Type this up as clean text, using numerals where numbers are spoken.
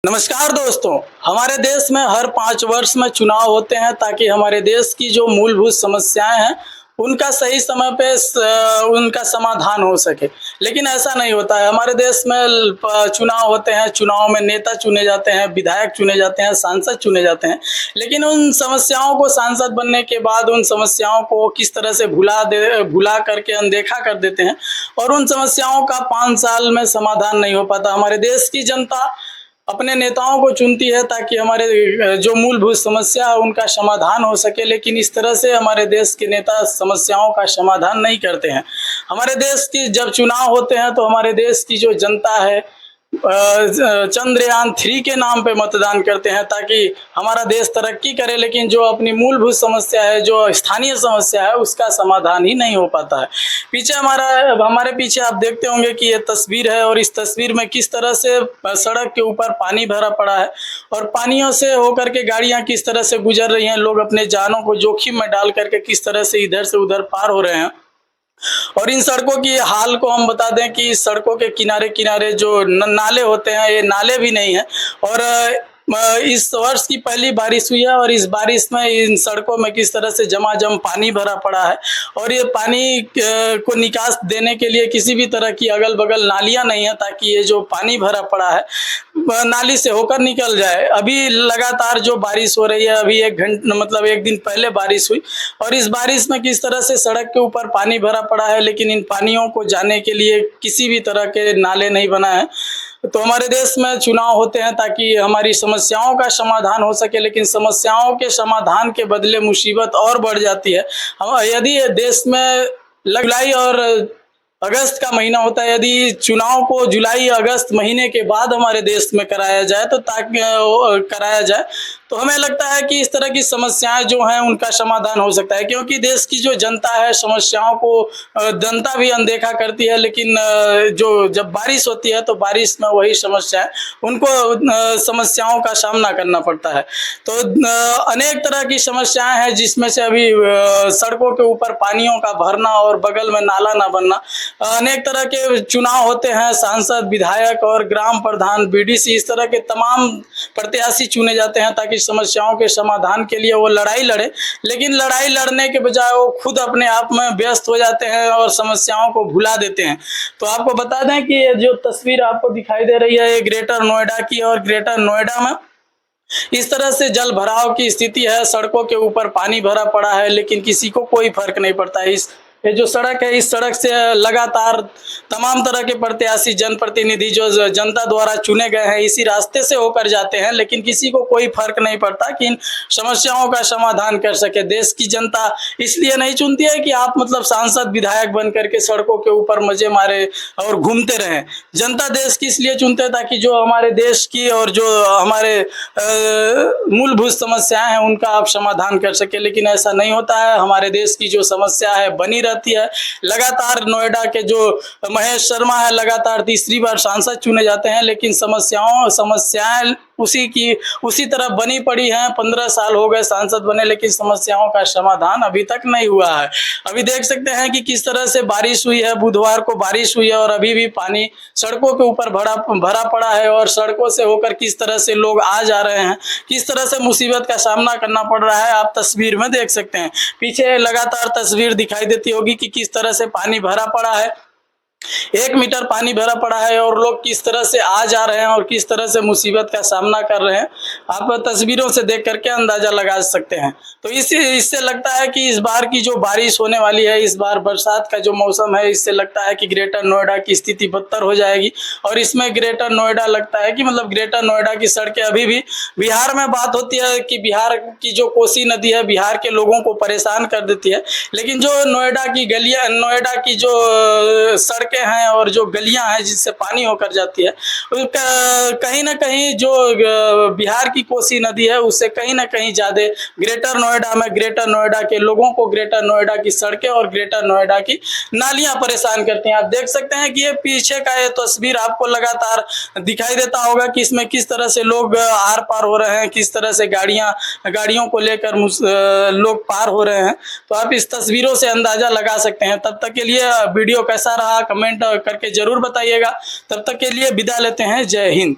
नमस्कार दोस्तों। हमारे देश में हर 5 वर्ष में चुनाव होते हैं ताकि हमारे देश की जो मूलभूत समस्याएं हैं उनका सही समय पे उनका समाधान हो सके। लेकिन ऐसा नहीं होता है। हमारे देश में चुनाव होते हैं, चुनाव में नेता चुने जाते हैं, विधायक चुने जाते हैं, सांसद चुने जाते हैं, लेकिन उन समस्याओं को सांसद बनने के बाद उन समस्याओं को किस तरह से भुला करके अनदेखा कर देते हैं और उन समस्याओं का 5 साल में समाधान नहीं हो पाता। हमारे देश की जनता अपने नेताओं को चुनती है ताकि हमारे जो मूलभूत समस्या है उनका समाधान हो सके, लेकिन इस तरह से हमारे देश के नेता समस्याओं का समाधान नहीं करते हैं। हमारे देश की जब चुनाव होते हैं तो हमारे देश की जो जनता है चंद्रयान 3 के नाम पे मतदान करते हैं ताकि हमारा देश तरक्की करे, लेकिन जो अपनी मूलभूत समस्या है, जो स्थानीय समस्या है, उसका समाधान ही नहीं हो पाता है। पीछे हमारे पीछे आप देखते होंगे कि ये तस्वीर है और इस तस्वीर में किस तरह से सड़क के ऊपर पानी भरा पड़ा है और पानियों से होकर के गाड़ियां किस तरह से गुजर रही हैं। लोग अपने जानों को जोखिम में डाल करके किस तरह से इधर से उधर पार हो रहे हैं। और इन सड़कों की हाल को हम बता दें कि इस सड़कों के किनारे किनारे जो नाले होते हैं, ये नाले भी नहीं है। और इस वर्ष की पहली बारिश हुई है और इस बारिश में इन सड़कों में किस तरह से झमाझम पानी भरा पड़ा है और ये पानी को निकास देने के लिए किसी भी तरह की अगल बगल नालियां नहीं है ताकि ये जो पानी भरा पड़ा है नाली से होकर निकल जाए। अभी लगातार जो बारिश हो रही है, अभी 1 घंटा मतलब 1 दिन पहले बारिश हुई और इस बारिश में किस तरह से सड़क के ऊपर पानी भरा पड़ा है, लेकिन इन पानियों को जाने के लिए किसी भी तरह के नाले नहीं बना है। तो हमारे देश में चुनाव होते हैं ताकि हमारी समस्याओं का समाधान हो सके, लेकिन समस्याओं के समाधान के बदले मुसीबत और बढ़ जाती है। यदि देश में जुलाई और अगस्त का महीना होता है, यदि चुनाव को जुलाई अगस्त महीने के बाद हमारे देश में कराया जाए तो हमें लगता है कि इस तरह की समस्याएं जो हैं उनका समाधान हो सकता है, क्योंकि देश की जो जनता है समस्याओं को जनता भी अनदेखा करती है, लेकिन जो जब बारिश होती है तो बारिश में वही समस्याएं उनको समस्याओं का सामना करना पड़ता है। तो अनेक तरह की समस्याएं हैं जिसमें से अभी सड़कों के ऊपर पानियों का भरना और बगल में नाला ना बनना। अनेक तरह के चुनाव होते हैं, सांसद, विधायक और ग्राम प्रधान, बीडीसी, इस तरह के तमाम प्रत्याशी चुने जाते हैं ताकि समस्याओं के समाधान के लिए वो लड़ाई लड़े, लेकिन लड़ाई लड़ने के बजाय वो खुद अपने आप में व्यस्त हो जाते हैं और समस्याओं को भुला देते हैं। तो आपको बता दें कि ये जो तस्वीर आपको दिखाई दे रही है ये ग्रेटर नोएडा की, और ग्रेटर नोएडा में इस तरह से जल भराव की स्थिति है। सड़कों के ऊपर पानी भरा पड़ा है लेकिन किसी को कोई फर्क नहीं पड़ता है। ये जो सड़क है, इस सड़क से लगातार तमाम तरह के प्रत्याशी, जनप्रतिनिधि जो जनता द्वारा चुने गए हैं इसी रास्ते से होकर जाते हैं, लेकिन किसी को कोई फर्क नहीं पड़ता कि इन समस्याओं का समाधान कर सके। देश की जनता इसलिए नहीं चुनती है कि आप मतलब सांसद विधायक बन करके सड़कों के ऊपर मजे मारे और घूमते रहें। जनता देश की इसलिए चुनते हैं ताकि जो हमारे देश की और जो हमारे मूलभूत समस्याएं हैं उनका आप समाधान कर सके, लेकिन ऐसा नहीं होता है। हमारे देश की जो समस्या है बनी रहती है। लगातार नोएडा के जो महेश शर्मा है लगातार तीसरी बार सांसद चुने जाते हैं, लेकिन समस्याएं उसी तरह बनी पड़ी हैं। 15 साल हो गए सांसद बने, लेकिन समस्याओं का समाधान अभी तक नहीं हुआ है। अभी देख सकते हैं कि किस तरह से बारिश हुई है, बुधवार को बारिश हुई है और अभी भी पानी सड़कों के ऊपर भरा पड़ा है और सड़कों से होकर किस तरह से लोग आ जा रहे हैं, किस तरह से मुसीबत का सामना करना पड़ रहा है, आप तस्वीर में देख सकते हैं। पीछे लगातार तस्वीर दिखाई देती होगी कि किस तरह से पानी भरा पड़ा है। 1 मीटर पानी भरा पड़ा है और लोग किस तरह से आ जा रहे हैं और किस तरह से मुसीबत का सामना कर रहे हैं, आप तस्वीरों से देख करके अंदाजा लगा सकते हैं। तो इससे लगता है कि इस बार की जो बारिश होने वाली है, इस बार बरसात का जो मौसम है, इससे लगता है कि ग्रेटर नोएडा की स्थिति बदतर हो जाएगी। और इसमें ग्रेटर नोएडा लगता है कि मतलब ग्रेटर नोएडा की सड़कें अभी भी, बिहार में बात होती है कि बिहार की जो कोसी नदी है बिहार के लोगों को परेशान कर देती है, लेकिन जो नोएडा की गलियां, नोएडा की जो सड़क हैं और जो गलियां हैं जिससे पानी होकर जाती है, कहीं ना कहीं जो बिहार की कोसी नदी है उससे कहीं ना कहीं ज्यादा ग्रेटर नोएडा में, ग्रेटर नोएडा के लोगों को ग्रेटर नोएडा की सड़कें और ग्रेटर नोएडा की नालियां परेशान करती हैं। आप देख सकते हैं कि ये पीछे का ये तस्वीर आपको लगातार दिखाई देता होगा कि इसमें किस तरह से लोग आर पार हो रहे हैं, किस तरह से गाड़ियों को लेकर लोग पार हो रहे हैं। तो आप इस तस्वीरों से अंदाजा लगा सकते हैं। तब तक के लिए वीडियो कैसा रहा कमेंट करके जरूर बताइएगा। तब तक के लिए विदा लेते हैं। जय हिंद।